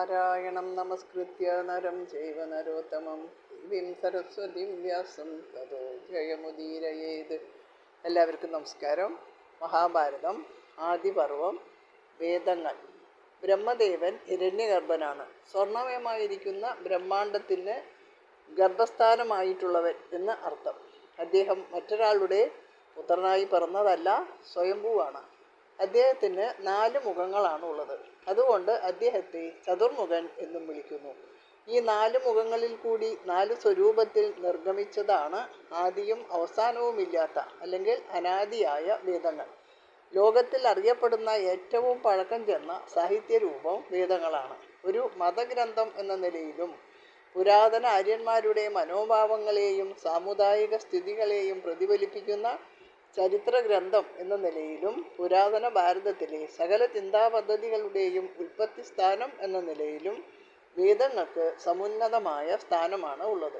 നാരായണം നമസ്കൃത്യ നരം ചൈവ നരോത്തമം ദേവീം സരസ്വതീം വ്യാസം തതോ ജയമുദീരയേത്. എല്ലാവർക്കും നമസ്കാരം. മഹാഭാരതം ആദിപർവം. വേദങ്ങൾ. ബ്രഹ്മദേവൻ ഹിരണ്യഗർഭനാണ്. സ്വർണമയമായിരിക്കുന്ന ബ്രഹ്മാണ്ടത്തിന് ഗർഭസ്ഥാനമായിട്ടുള്ളവൻ എന്ന് അർത്ഥം. അദ്ദേഹം മറ്റൊരാളുടെ പുത്രനായി പിറന്നതല്ല, സ്വയംഭൂവാണ്. അദ്ദേഹത്തിന് 4 മുഖങ്ങളാണ് ഉള്ളത്. അതുകൊണ്ട് അദ്ദേഹത്തെ ചതുർമുഖൻ എന്നും വിളിക്കുന്നു. ഈ 4 മുഖങ്ങളിൽ കൂടി 4 സ്വരൂപത്തിൽ നിർഗമിച്ചതാണ് ആദിയും അവസാനവുമില്ലാത്ത അല്ലെങ്കിൽ അനാദിയായ വേദങ്ങൾ. ലോകത്തിൽ അറിയപ്പെടുന്ന ഏറ്റവും പഴക്കം ചെന്ന സാഹിത്യരൂപം വേദങ്ങളാണ്. ഒരു മതഗ്രന്ഥം എന്ന നിലയിലും പുരാതന ആര്യന്മാരുടെ മനോഭാവങ്ങളെയും സാമുദായിക സ്ഥിതികളെയും പ്രതിഫലിപ്പിക്കുന്ന ചരിത്ര ഗ്രന്ഥം എന്ന നിലയിലും പുരാതന ഭാരതത്തിലെ സകല ചിന്താ പദ്ധതികളുടെയും ഉൽപ്പത്തി സ്ഥാനം എന്ന നിലയിലും വേദങ്ങൾക്ക് സമുന്നതമായ സ്ഥാനമാണ് ഉള്ളത്.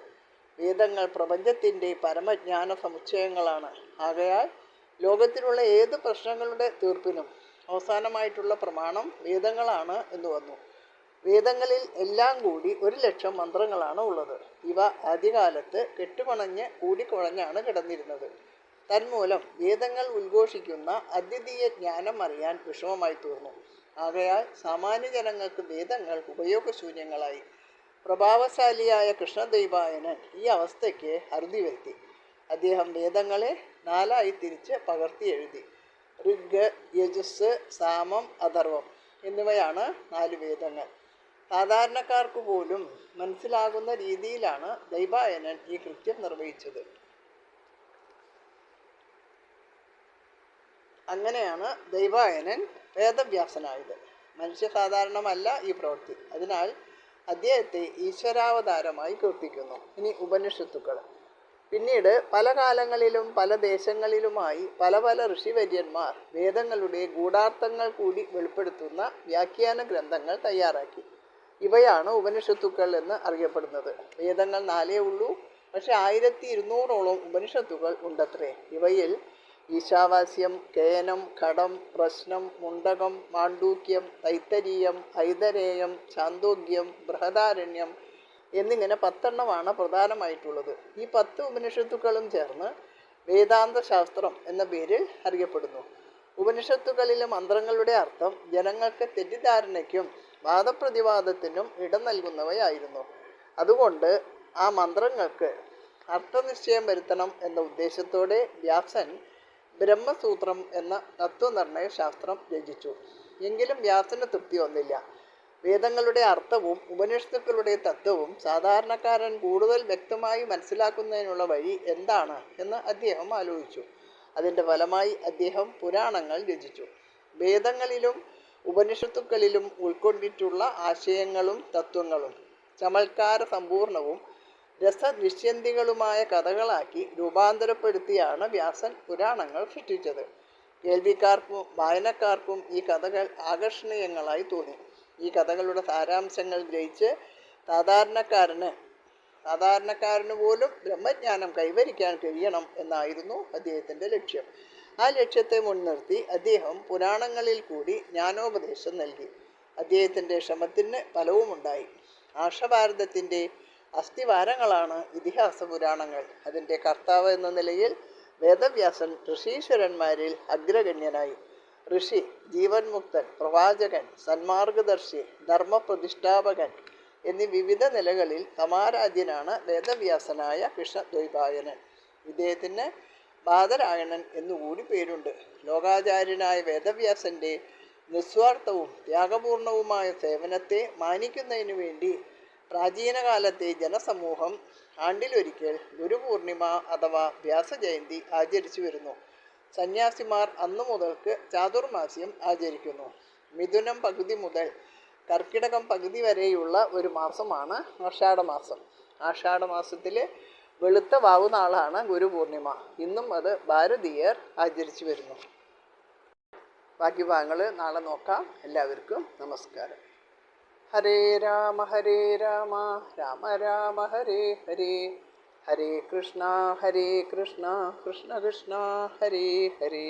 വേദങ്ങൾ പ്രപഞ്ചത്തിൻ്റെ പരമജ്ഞാന സമുച്ചയങ്ങളാണ്. ആകയാൽ ലോകത്തിലുള്ള ഏത് പ്രശ്നങ്ങളുടെ തീർപ്പിനും അവസാനമായിട്ടുള്ള പ്രമാണം വേദങ്ങളാണ് എന്ന് വന്നു. വേദങ്ങളിൽ എല്ലാം കൂടി 1,00,000 മന്ത്രങ്ങളാണ് ഉള്ളത്. ഇവ ആദ്യകാലത്ത് കെട്ടുപണഞ്ഞ് കൂടിക്കുഴഞ്ഞാണ് കിടന്നിരുന്നത്. തന്മൂലം വേദങ്ങൾ ഉദ്ഘോഷിക്കുന്ന അദ്വിതീയ ജ്ഞാനം അറിയാൻ വിഷമമായി തീർന്നു. ആകയാൽ സാമാന്യ ജനങ്ങൾക്ക് വേദങ്ങൾ ഉപയോഗശൂന്യങ്ങളായി. പ്രഭാവശാലിയായ കൃഷ്ണദ്വൈപായനൻ ഈ അവസ്ഥയ്ക്ക് അറുതി വരുത്തി. അദ്ദേഹം വേദങ്ങളെ 4 തിരിച്ച് പകർത്തി എഴുതി. ഋഗ്, യജുസ്, സാമം, അഥർവം എന്നിവയാണ് 4 വേദങ്ങൾ. സാധാരണക്കാർക്ക് പോലും മനസ്സിലാകുന്ന രീതിയിലാണ് ദ്വൈപായനൻ ഈ കൃത്യം നിർവഹിച്ചത്. അങ്ങനെയാണ് ദ്വൈപായനൻ വേദവ്യാസനായത്. മനുഷ്യ സാധാരണമല്ല ഈ പ്രവൃത്തി. അതിനാൽ അദ്ദേഹത്തെ ഈശ്വരാവതാരമായി കീർത്തിക്കുന്നു. ഇനി ഉപനിഷത്തുക്കൾ. പിന്നീട് പല കാലങ്ങളിലും പല ദേശങ്ങളിലുമായി പല പല ഋഷിവര്യന്മാർ വേദങ്ങളുടെ ഗൂഢാർത്ഥങ്ങൾ കൂടി വെളിപ്പെടുത്തുന്ന വ്യാഖ്യാന ഗ്രന്ഥങ്ങൾ തയ്യാറാക്കി. ഇവയാണ് ഉപനിഷത്തുക്കൾ എന്ന് അറിയപ്പെടുന്നത്. വേദങ്ങൾ 4 ഉള്ളൂ, പക്ഷെ 1200ഓളം ഉപനിഷത്തുകൾ ഉണ്ടത്രേ. ഇവയിൽ ഈശാവാസ്യം, കേനം, ഖഡം, പ്രശ്നം, മുണ്ടകം, മാണ്ഡൂക്യം, തൈത്തരീയം, ഐതരേയം, ഛാന്തോഗ്യം, ബൃഹദാരണ്യം എന്നിങ്ങനെ 10 പ്രധാനമായിട്ടുള്ളത്. ഈ 10 ഉപനിഷത്തുക്കളും ചേർന്ന് വേദാന്ത ശാസ്ത്രം എന്ന പേരിൽ അറിയപ്പെടുന്നു. ഉപനിഷത്തുകളിലെ മന്ത്രങ്ങളുടെ അർത്ഥം ജനങ്ങൾക്ക് തെറ്റിദ്ധാരണയ്ക്കും വാദപ്രതിവാദത്തിനും ഇടം നൽകുന്നവയായിരുന്നു. അതുകൊണ്ട് ആ മന്ത്രങ്ങൾക്ക് അർത്ഥനിശ്ചയം വരുത്തണം എന്ന ഉദ്ദേശത്തോടെ വ്യാസൻ ബ്രഹ്മസൂത്രം എന്ന തത്വനിർണയ ശാസ്ത്രം രചിച്ചു. എങ്കിലും വ്യാസന് തൃപ്തി വന്നില്ല. വേദങ്ങളുടെ അർത്ഥവും ഉപനിഷത്തുക്കളുടെ തത്വവും സാധാരണക്കാരൻ കൂടുതൽ വ്യക്തമായി മനസ്സിലാക്കുന്നതിനുള്ള വഴി എന്താണ് എന്ന് അദ്ദേഹം ആലോചിച്ചു. അതിൻ്റെ ഫലമായി അദ്ദേഹം പുരാണങ്ങൾ രചിച്ചു. വേദങ്ങളിലും ഉപനിഷത്തുക്കളിലും ഉൾക്കൊണ്ടിട്ടുള്ള ആശയങ്ങളും തത്വങ്ങളും ചമത്കാര സമ്പൂർണവും രസനിശ്ചന്തികളുമായ കഥകളാക്കി രൂപാന്തരപ്പെടുത്തിയാണ് വ്യാസൻ പുരാണങ്ങൾ സൃഷ്ടിച്ചത്. കേൾവിക്കാർക്കും വായനക്കാർക്കും ഈ കഥകൾ ആകർഷണീയങ്ങളായി തോന്നി. ഈ കഥകളുടെ സാരാംശങ്ങൾ ഗ്രഹിച്ച് സാധാരണക്കാരന് പോലും ബ്രഹ്മജ്ഞാനം കൈവരിക്കാൻ കഴിയണം എന്നായിരുന്നു അദ്ദേഹത്തിൻ്റെ ലക്ഷ്യം. ആ ലക്ഷ്യത്തെ മുൻനിർത്തി അദ്ദേഹം പുരാണങ്ങളിൽ കൂടി ജ്ഞാനോപദേശം നൽകി. അദ്ദേഹത്തിൻ്റെ ശ്രമത്തിന് ഫലവുമുണ്ടായി. ആർഷഭാരതത്തിൻ്റെ അസ്ഥിവാരങ്ങളാണ് ഇതിഹാസ പുരാണങ്ങൾ. അതിൻ്റെ കർത്താവ് എന്ന നിലയിൽ വേദവ്യാസൻ ഋഷീശ്വരന്മാരിൽ അഗ്രഗണ്യനായി. ഋഷി, ജീവൻ മുക്തൻ, പ്രവാചകൻ, സന്മാർഗദർശി, ധർമ്മപ്രതിഷ്ഠാപകൻ എന്നീ വിവിധ നിലകളിൽ സമാരാധ്യനാണ് വേദവ്യാസനായ കൃഷ്ണദ്വൈപായനൻ. ഇദ്ദേഹത്തിന് ബാദരായണൻ എന്നുകൂടി പേരുണ്ട്. ലോകാചാര്യനായ വേദവ്യാസൻ്റെ നിസ്വാർത്ഥവും ത്യാഗപൂർണവുമായ സേവനത്തെ മാനിക്കുന്നതിനു വേണ്ടി പ്രാചീന കാലത്തെ ജനസമൂഹം ആണ്ടിലൊരിക്കൽ ഗുരുപൂർണിമ അഥവാ വ്യാസജയന്തി ആചരിച്ചു വരുന്നു. സന്യാസിമാർ അന്നു മുതൽക്ക് ചാതുർമാസ്യം ആചരിക്കുന്നു. മിഥുനം പകുതി മുതൽ കർക്കിടകം പകുതി വരെയുള്ള ഒരു മാസമാണ് ആഷാഢമാസം. ആഷാഢമാസത്തിലെ വെളുത്ത വാവുനാളാണ് ഗുരുപൂർണിമ. ഇന്നും അത് ഭാരതീയർ ആചരിച്ചു വരുന്നു. ബാക്കി ഭാഗങ്ങൾ നാളെ നോക്കാം. എല്ലാവർക്കും നമസ്കാരം. ഹരേ രാമ രാമ രാമ ഹരേ ഹരേ, ഹരേ കൃഷ്ണ കൃഷ്ണ കൃഷ്ണ ഹരേ ഹരേ.